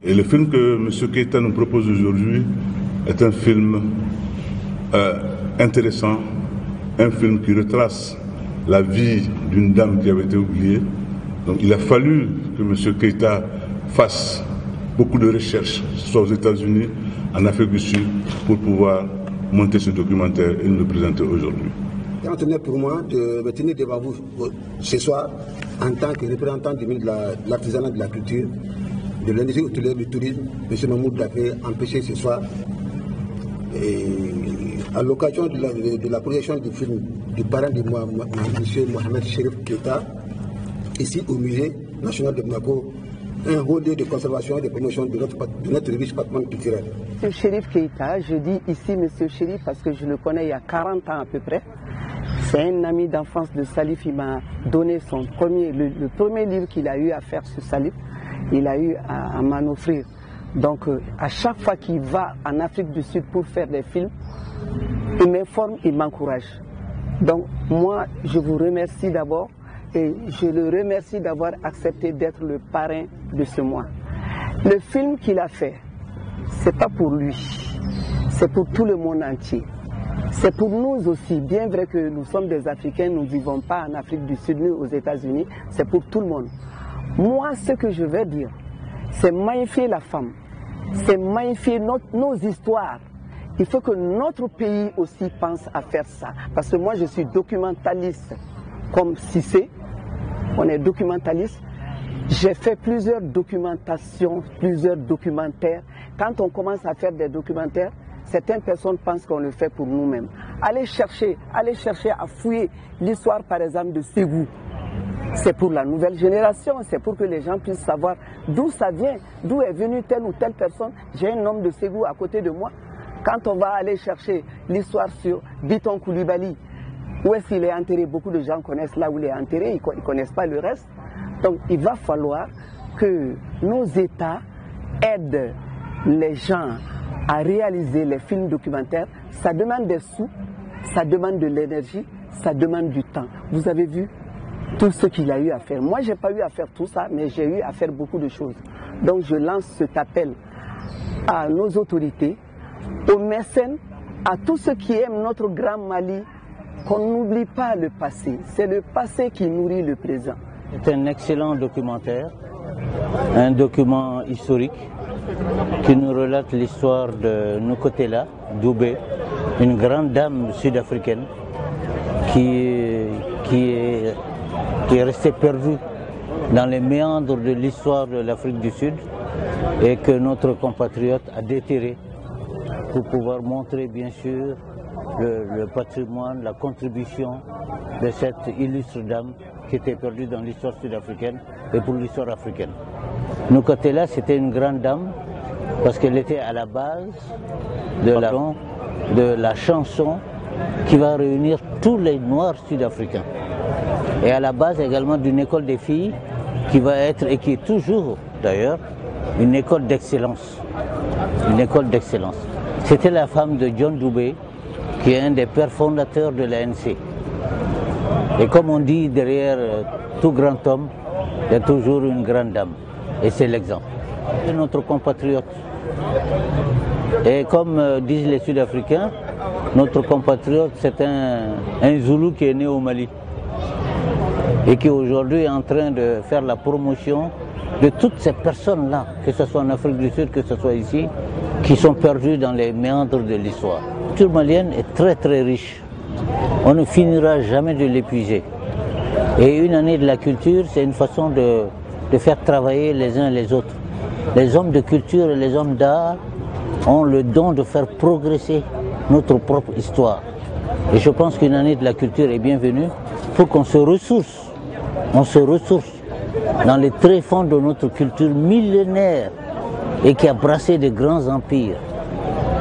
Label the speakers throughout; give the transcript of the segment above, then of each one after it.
Speaker 1: Et le film que M. Keïta nous propose aujourd'hui est un film intéressant, un film qui retrace la vie d'une dame qui avait été oubliée. Donc il a fallu que M. Keïta fasse beaucoup de recherches, soit aux États-Unis, en Afrique du Sud, pour pouvoir monter ce documentaire et nous le présenter aujourd'hui.
Speaker 2: C'est un honneur pour moi de me tenir devant vous ce soir en tant que représentant du ministre de l'artisanat de la culture, de l'industrie hôtelière du tourisme. M. Mahmoud Daffé empêché ce soir. Et à l'occasion de la projection du film du parrain de moi, M. Mohamed Cherif Keïta, ici au musée national de Bamako, un haut lieu de conservation et de promotion de notre riche patrimoine culturel.
Speaker 3: M. Cherif Keïta, je dis ici M. Cherif parce que je le connais il y a 40 ans à peu près. C'est un ami d'enfance de Salif, il m'a donné le premier livre qu'il a eu à faire sur Salif, il a eu à m'en offrir. Donc à chaque fois qu'il va en Afrique du Sud pour faire des films, il m'informe, il m'encourage. Donc moi, je vous remercie d'abord et je le remercie d'avoir accepté d'être le parrain de ce mois. Le film qu'il a fait, c'est pas pour lui, c'est pour tout le monde entier. C'est pour nous aussi, bien vrai que nous sommes des Africains, nous ne vivons pas en Afrique du Sud ni aux États-Unis, c'est pour tout le monde. Moi, ce que je veux dire, c'est magnifier la femme, c'est magnifier nos histoires. Il faut que notre pays aussi pense à faire ça. Parce que moi, je suis documentaliste comme Cissé, on est documentaliste. J'ai fait plusieurs documentations, plusieurs documentaires. Quand on commence à faire des documentaires, certaines personnes pensent qu'on le fait pour nous-mêmes. Allez chercher à fouiller l'histoire par exemple de Ségou. C'est pour la nouvelle génération, c'est pour que les gens puissent savoir d'où ça vient, d'où est venue telle ou telle personne. J'ai un homme de Ségou à côté de moi. Quand on va aller chercher l'histoire sur Biton Koulibaly, où est-ce qu'il est enterré, beaucoup de gens connaissent là où il est enterré, ils ne connaissent pas le reste. Donc il va falloir que nos États aident les gens à réaliser les films documentaires. Ça demande des sous, ça demande de l'énergie, ça demande du temps. Vous avez vu tout ce qu'il a eu à faire. Moi, je n'ai pas eu à faire tout ça, mais j'ai eu à faire beaucoup de choses. Donc je lance cet appel à nos autorités, aux mécènes, à tous ceux qui aiment notre grand Mali, qu'on n'oublie pas le passé. C'est le passé qui nourrit le présent.
Speaker 4: C'est un excellent documentaire, un document historique qui nous relate l'histoire de Nkotela Doubé, une grande dame sud-africaine qui est restée perdue dans les méandres de l'histoire de l'Afrique du Sud et que notre compatriote a déterré pour pouvoir montrer bien sûr le patrimoine, la contribution de cette illustre dame qui était perdue dans l'histoire sud-africaine et pour l'histoire africaine. Nkotela, c'était une grande dame parce qu'elle était à la base de la chanson qui va réunir tous les Noirs sud-africains. Et à la base également d'une école des filles qui va être, et qui est toujours d'ailleurs, une école d'excellence. Une école d'excellence. C'était la femme de John Doubé, qui est un des pères fondateurs de l'ANC. Et comme on dit, derrière tout grand homme, il y a toujours une grande dame. Et c'est l'exemple. C'est notre compatriote. Et comme disent les Sud-Africains, notre compatriote, c'est un Zoulou qui est né au Mali. Et qui aujourd'hui est en train de faire la promotion de toutes ces personnes-là, que ce soit en Afrique du Sud, que ce soit ici, qui sont perdues dans les méandres de l'histoire. La culture malienne est très très riche. On ne finira jamais de l'épuiser. Et une année de la culture, c'est une façon de faire travailler les uns les autres. Les hommes de culture et les hommes d'art ont le don de faire progresser notre propre histoire. Et je pense qu'une année de la culture est bienvenue pour qu'on se ressource. On se ressource dans les tréfonds de notre culture millénaire et qui a brassé de grands empires.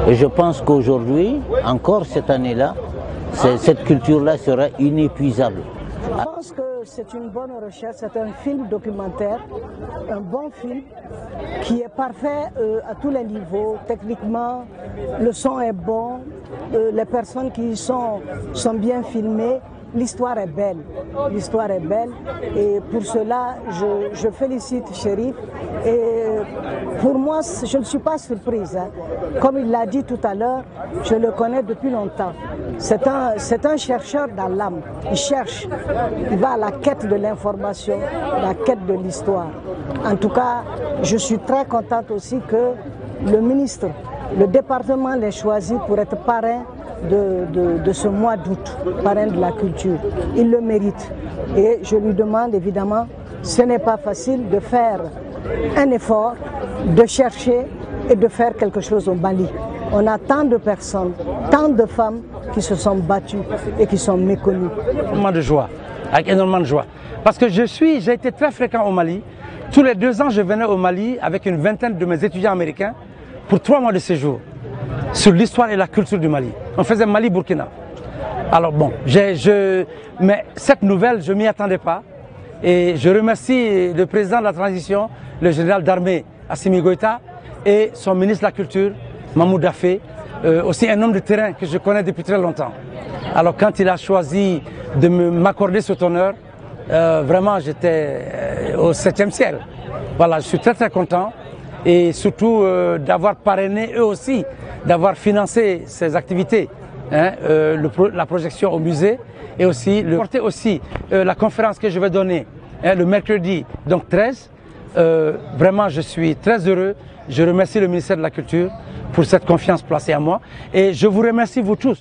Speaker 4: Et je pense qu'aujourd'hui, encore cette année-là, cette culture-là sera inépuisable.
Speaker 5: Je pense que c'est une bonne recherche, c'est un film documentaire, un bon film qui est parfait à tous les niveaux. Techniquement, le son est bon, les personnes qui sont bien filmées. L'histoire est belle, et pour cela je félicite Cherif et pour moi, je ne suis pas surprise. Hein. Comme il l'a dit tout à l'heure, je le connais depuis longtemps. C'est un chercheur dans l'âme. Il cherche, il va à la quête de l'information, la quête de l'histoire. En tout cas, je suis très contente aussi que le ministre, le département l'ait choisi pour être parrain de ce mois d'août, parrain de la culture. Il le mérite. Et je lui demande évidemment, ce n'est pas facile de faire un effort, de chercher et de faire quelque chose au Mali. On a tant de personnes, tant de femmes qui se sont battues et qui sont méconnues.
Speaker 6: Énormément de joie, avec énormément de joie. Parce que j'ai été très fréquent au Mali. Tous les 2 ans, je venais au Mali avec une vingtaine de mes étudiants américains pour 3 mois de séjour sur l'histoire et la culture du Mali. On faisait Mali-Burkina. Alors bon, mais cette nouvelle, je ne m'y attendais pas. Et je remercie le président de la transition, le général d'armée Assimi Goïta, et son ministre de la Culture, Mahmoud Daffé, aussi un homme de terrain que je connais depuis très longtemps. Alors quand il a choisi de m'accorder cet honneur, vraiment j'étais au 7e ciel. Voilà, je suis très très content et surtout d'avoir parrainé eux aussi, d'avoir financé ces activités, hein, la projection au musée et aussi porter aussi la conférence que je vais donner hein, le mercredi donc 13. Vraiment je suis très heureux, je remercie le ministère de la Culture pour cette confiance placée à moi et je vous remercie vous tous.